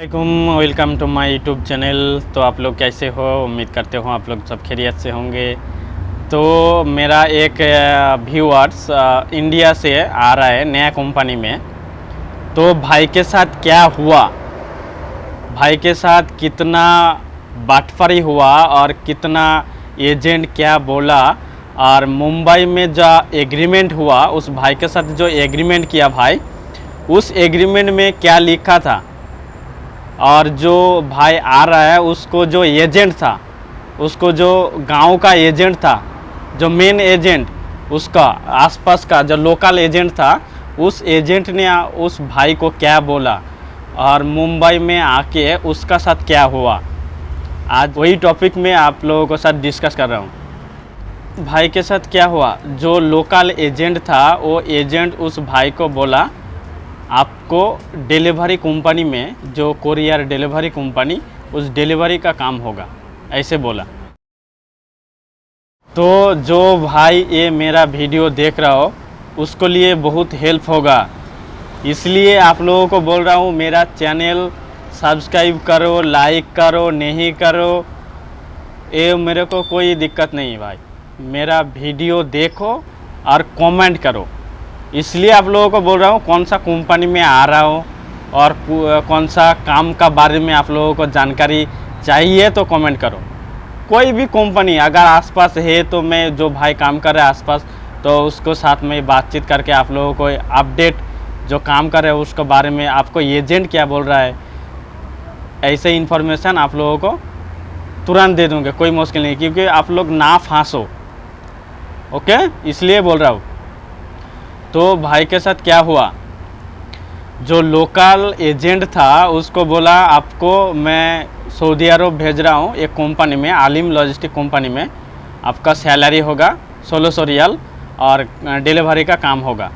Welcome to my YouTube channel. तो आप लोग कैसे हो? उम्मीद करते हो आप लोग सब खैरियत से होंगे। तो मेरा एक व्यूअर्स इंडिया से आ रहा है नया कंपनी में। तो भाई के साथ क्या हुआ, भाई के साथ कितना बाटफरी हुआ और कितना एजेंट क्या बोला, और मुंबई में जो एग्रीमेंट हुआ उस भाई के साथ जो एग्रीमेंट किया भाई, उस एग्रीमेंट में क्या लिखा था, और जो भाई आ रहा है उसको जो एजेंट था, उसको जो गांव का एजेंट था, जो मेन एजेंट, उसका आसपास का जो लोकल एजेंट था, उस एजेंट ने उस भाई को क्या बोला और मुंबई में आके उसका साथ क्या हुआ, आज वही टॉपिक में आप लोगों के साथ डिस्कस कर रहा हूँ। भाई के साथ क्या हुआ, जो लोकल एजेंट था वो एजेंट उस भाई को बोला आपको डिलीवरी कंपनी में, जो कोरियर डिलीवरी कंपनी, उस डिलीवरी का काम होगा, ऐसे बोला। तो जो भाई ये मेरा वीडियो देख रहा हो उसको लिए बहुत हेल्प होगा, इसलिए आप लोगों को बोल रहा हूँ मेरा चैनल सब्सक्राइब करो, लाइक करो, नहीं करो ये मेरे को कोई दिक्कत नहीं भाई, मेरा वीडियो देखो और कमेंट करो। इसलिए आप लोगों को बोल रहा हूँ कौन सा कंपनी में आ रहा हूँ और कौन सा काम का बारे में आप लोगों को जानकारी चाहिए तो कमेंट करो। कोई भी कंपनी अगर आसपास है तो मैं, जो भाई काम कर रहा है आसपास, तो उसको साथ में बातचीत करके आप लोगों को अपडेट जो काम कर रहे हैं उसके बारे में, आपको एजेंट क्या बोल रहा है, ऐसे इन्फॉर्मेशन आप लोगों को तुरंत दे दूँगे, कोई मुश्किल नहीं, क्योंकि आप लोग ना फांसो। ओके, इसलिए बोल रहा हूँ। तो भाई के साथ क्या हुआ, जो लोकल एजेंट था उसको बोला आपको मैं सऊदी अरब भेज रहा हूँ एक कंपनी में, आलिम लॉजिस्टिक कंपनी में, आपका सैलरी होगा 1600 रियाल और डिलीवरी का काम होगा।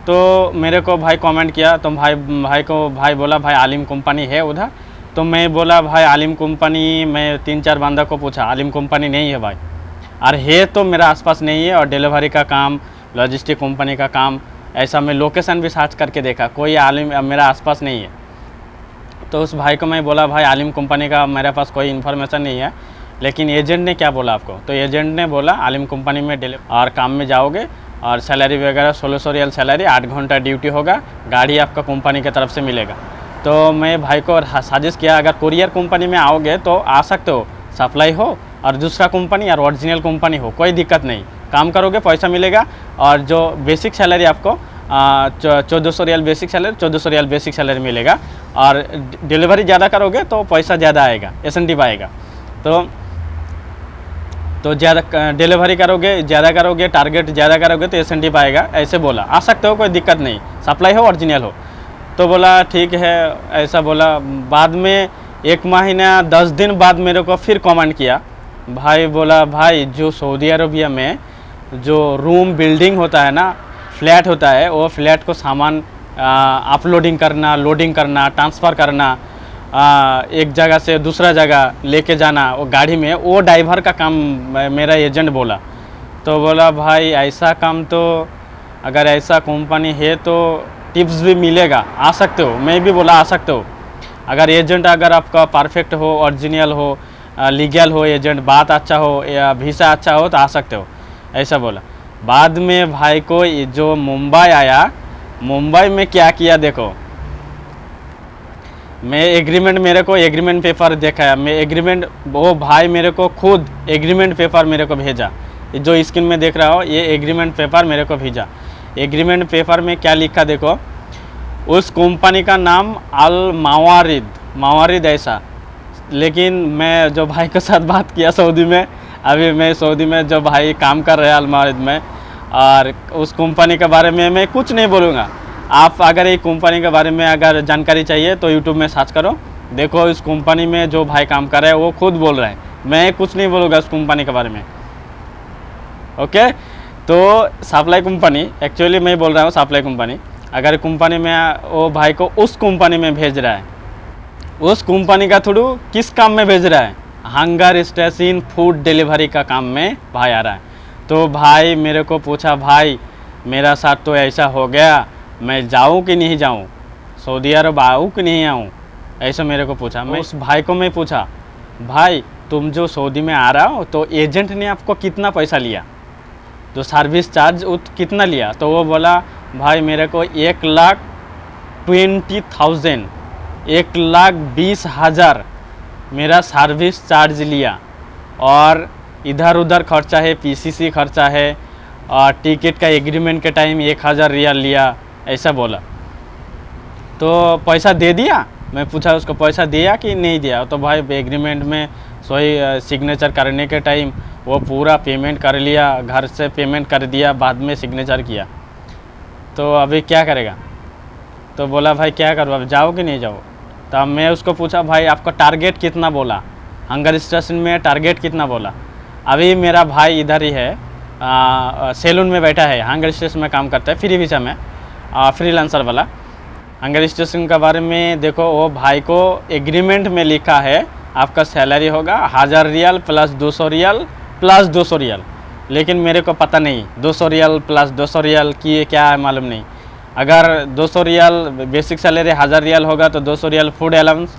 तो मेरे को भाई कमेंट किया, तो भाई बोला भाई आलिम कंपनी है उधर। तो मैं बोला भाई आलिम कंपनी, मैं 3-4 बंदा को पूछा, आलिम कंपनी नहीं है भाई, और है तो मेरा आसपास नहीं है, और डिलीवरी का काम, लॉजिस्टिक कंपनी का काम, ऐसा मैं लोकेशन भी सर्च करके देखा, कोई आलिम मेरा आसपास नहीं है। तो उस भाई को मैं बोला भाई आलिम कंपनी का मेरे पास कोई इन्फॉर्मेशन नहीं है, लेकिन एजेंट ने क्या बोला आपको? तो एजेंट ने बोला आलिम कंपनी में और काम में जाओगे और सैलरी वगैरह 1600 रियाल सैलरी, 8 घंटा ड्यूटी होगा, गाड़ी आपका कंपनी की तरफ से मिलेगा। तो मैं भाई को सजेस्ट किया अगर कोरियर कंपनी में आओगे तो आ सकते हो, सप्लाई हो और दूसरा कंपनी और ओरिजिनल कंपनी हो, कोई दिक्कत नहीं, काम करोगे पैसा मिलेगा, और जो बेसिक सैलरी आपको 1400 riyal basic salary, 1400 riyal basic salary मिलेगा, और डिलीवरी ज़्यादा करोगे तो पैसा ज़्यादा आएगा, एसेंटिव आएगा। तो ज़्यादा डिलीवरी करोगे, ज़्यादा करोगे, टारगेट ज़्यादा करोगे तो एसेंटिव आएगा, ऐसे बोला। आ सकते हो, कोई दिक्कत नहीं, सप्लाई हो ओरिजिनल हो। तो बोला ठीक है, ऐसा बोला। बाद में 1 महीना 10 दिन बाद मेरे को फिर कमेंट किया, भाई बोला भाई जो सऊदी अरबिया में जो रूम बिल्डिंग होता है ना, फ्लैट होता है, वो फ्लैट को सामान अपलोडिंग करना, लोडिंग करना, ट्रांसफ़र करना, एक जगह से दूसरा जगह लेके जाना वो गाड़ी में, वो ड्राइवर का काम मेरा एजेंट बोला। तो बोला भाई ऐसा काम तो, अगर ऐसा कंपनी है तो टिप्स भी मिलेगा, आ सकते हो। मैं भी बोला आ सकते हो, अगर एजेंट अगर आपका परफेक्ट हो, ओरिजिनल हो, लीगल हो, एजेंट बात अच्छा हो या वीसा अच्छा हो तो आ सकते हो, ऐसा बोला। बाद में भाई को जो मुंबई आया, मुंबई में क्या किया देखो, मैं एग्रीमेंट, मेरे को एग्रीमेंट पेपर देखा, मैं एग्रीमेंट, वो भाई मेरे को खुद एग्रीमेंट पेपर मेरे को भेजा, जो स्क्रीन में देख रहा हो ये एग्रीमेंट पेपर मेरे को भेजा। एग्रीमेंट पेपर में क्या लिखा देखो, उस कंपनी का नाम अल मावारिद ऐसा। लेकिन मैं जो भाई के साथ बात किया सऊदी में, अभी मैं सऊदी में जो भाई काम कर रहे हैं अल मावारिद में, और उस कंपनी के बारे में मैं कुछ नहीं बोलूँगा। आप अगर एक कंपनी के बारे में अगर जानकारी चाहिए तो यूट्यूब में सर्च करो, देखो इस कंपनी में जो भाई काम कर रहे हैं वो खुद बोल रहे हैं, मैं कुछ नहीं बोलूँगा उस कंपनी के बारे में। ओके, तो सप्लाई कंपनी, एक्चुअली मैं बोल रहा हूँ सप्लाई कंपनी, अगर कंपनी में वो भाई को उस कंपनी में भेज रहा है, उस कंपनी का थ्रू किस काम में भेज रहा है, हंगर स्टेशन फूड डिलीवरी का काम में भाई आ रहा है। तो भाई मेरे को पूछा भाई मेरा साथ तो ऐसा हो गया, मैं जाऊँ कि नहीं जाऊँ, सऊदी अरब आऊँ कि नहीं आऊँ, ऐसा मेरे को पूछा। मैं उस भाई को मैं पूछा, भाई तुम जो सऊदी में आ रहा हो तो एजेंट ने आपको कितना पैसा लिया, तो सर्विस चार्ज कितना लिया? तो वो बोला, भाई मेरे को 1,20,000 1,20,000 मेरा सर्विस चार्ज लिया, और इधर उधर खर्चा है, पीसीसी खर्चा है, और टिकट का एग्रीमेंट के टाइम 1,000 रियाल लिया, ऐसा बोला। तो पैसा दे दिया? मैं पूछा उसको, पैसा दिया कि नहीं दिया? तो भाई एग्रीमेंट में सोई सिग्नेचर करने के टाइम वो पूरा पेमेंट कर लिया, घर से पेमेंट कर दिया, बाद में सिग्नेचर किया। तो अभी क्या करेगा? तो बोला, भाई क्या करो, अब जाओ कि नहीं जाओ? तब मैं उसको पूछा, भाई आपका टारगेट कितना बोला, हंगर स्टेशन में टारगेट कितना बोला? अभी मेरा भाई इधर ही है, सैलून में बैठा है, हंगर स्टेशन में काम करता है, फ्री वीज़ा में, फ्रीलांसर वाला। हंगर स्टेशन के बारे में देखो, वो भाई को एग्रीमेंट में लिखा है आपका सैलरी होगा 1,000 रियाल प्लस 200 रियाल प्लस 200 रियाल, लेकिन मेरे को पता नहीं 200 रियाल प्लस 200 रियाल की क्या है, मालूम नहीं। अगर 200 रियाल बेसिक सैलरी 1,000 रियाल होगा तो 200 रियाल फूड अलाउंस,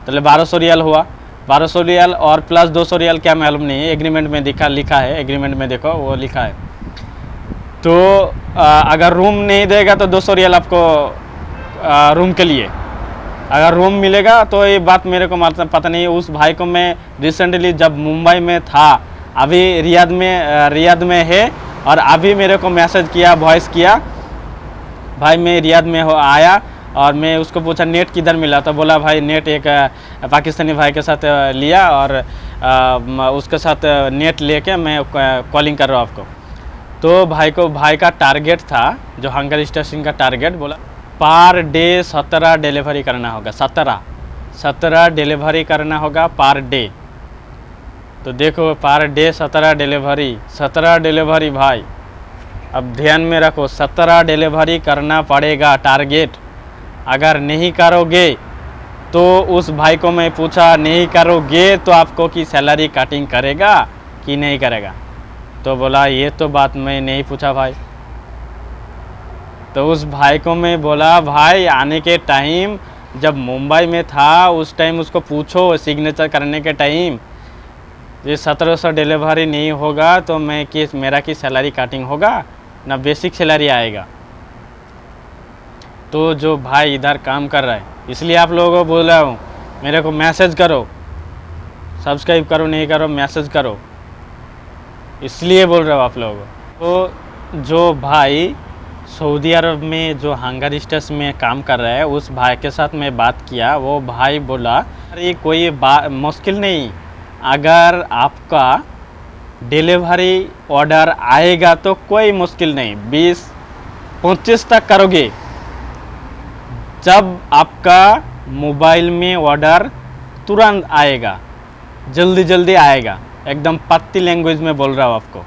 तो 1,200 रियाल हुआ। 1,200 रियाल और प्लस 200 रियाल क्या मालूम नहीं है, एग्रीमेंट में लिखा है, एग्रीमेंट में देखो वो लिखा है। तो अगर रूम नहीं देगा तो 200 रियाल आपको रूम के लिए, अगर रूम मिलेगा तो ये बात मेरे को मतलब पता नहीं। उस भाई को मैं रिसेंटली जब मुंबई में था, अभी रियाद में है, और अभी मेरे को मैसेज किया, वॉइस किया, भाई मैं रियाद में आया, और मैं उसको पूछा नेट किधर मिला? तो बोला, भाई नेट एक पाकिस्तानी भाई के साथ लिया, और उसके साथ नेट लेके मैं कॉलिंग कर रहा हूँ आपको। तो भाई का टारगेट था, जो हंगर स्टेशन का टारगेट, बोला पर डे 17 डिलीवरी करना होगा, 17 डिलीवरी करना होगा पर डे। तो देखो पर डे 17 डिलीवरी भाई, अब ध्यान में रखो, 17 डिलीवरी करना पड़ेगा टारगेट। अगर नहीं करोगे तो उस भाई को मैं पूछा, नहीं करोगे तो आपको की सैलरी कटिंग करेगा कि नहीं करेगा? तो बोला, ये तो बात मैं नहीं पूछा भाई। तो उस भाई को मैं बोला, भाई आने के टाइम जब मुंबई में था उस टाइम उसको पूछो, सिग्नेचर करने के टाइम ये 1700 डिलीवरी नहीं होगा तो मेरा की सैलरी कटिंग होगा ना, बेसिक सैलरी आएगा। तो जो भाई इधर काम कर रहा है, इसलिए आप लोगों को बोल रहा हूँ, मेरे को मैसेज करो, सब्सक्राइब करो नहीं करो मैसेज करो, इसलिए बोल रहा हूँ आप लोगों को। तो जो भाई सऊदी अरब में जो हंगर स्टेशन में काम कर रहा है, उस भाई के साथ मैं बात किया, वो भाई बोला, अरे कोई मुश्किल नहीं, अगर आपका डिलीवरी ऑर्डर आएगा तो कोई मुश्किल नहीं, 20-25 तक करोगे। जब आपका मोबाइल में ऑर्डर तुरंत आएगा, जल्दी आएगा, एकदम पत्ती लैंग्वेज में बोल रहा हूँ आपको,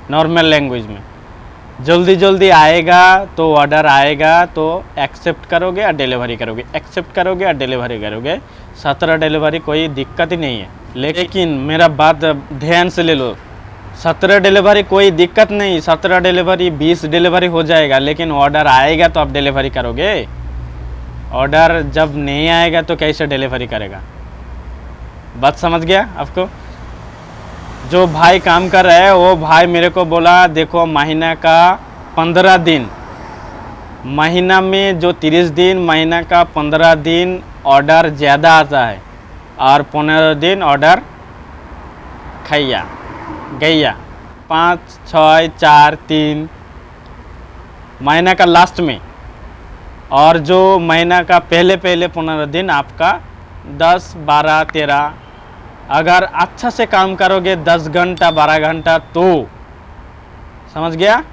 नॉर्मल लैंग्वेज में, जल्दी आएगा तो ऑर्डर आएगा तो एक्सेप्ट करोगे और डिलीवरी करोगे, एक्सेप्ट करोगे और डिलीवरी करोगे। 17 डिलीवरी कोई दिक्कत ही नहीं है। लेकिन मेरा बात ध्यान से ले लो, 17 डिलीवरी कोई दिक्कत नहीं, 17 डिलीवरी 20 डिलीवरी हो जाएगा, लेकिन ऑर्डर आएगा तो आप डिलीवरी करोगे। ऑर्डर जब नहीं आएगा तो कैसे डिलीवरी करेगा? बात समझ गया आपको? जो भाई काम कर रहा है वो भाई मेरे को बोला, देखो महीना का 15 दिन, महीना में जो 30 दिन, महीना का 15 दिन ऑर्डर ज़्यादा आता है और 15 दिन ऑर्डर खैया गैया, 5, 6, 4, 3 महीना का लास्ट में, और जो महीना का पहले 15 दिन आपका 10, 12, 13, अगर अच्छा से काम करोगे 10 घंटा 12 घंटा तो, समझ गया?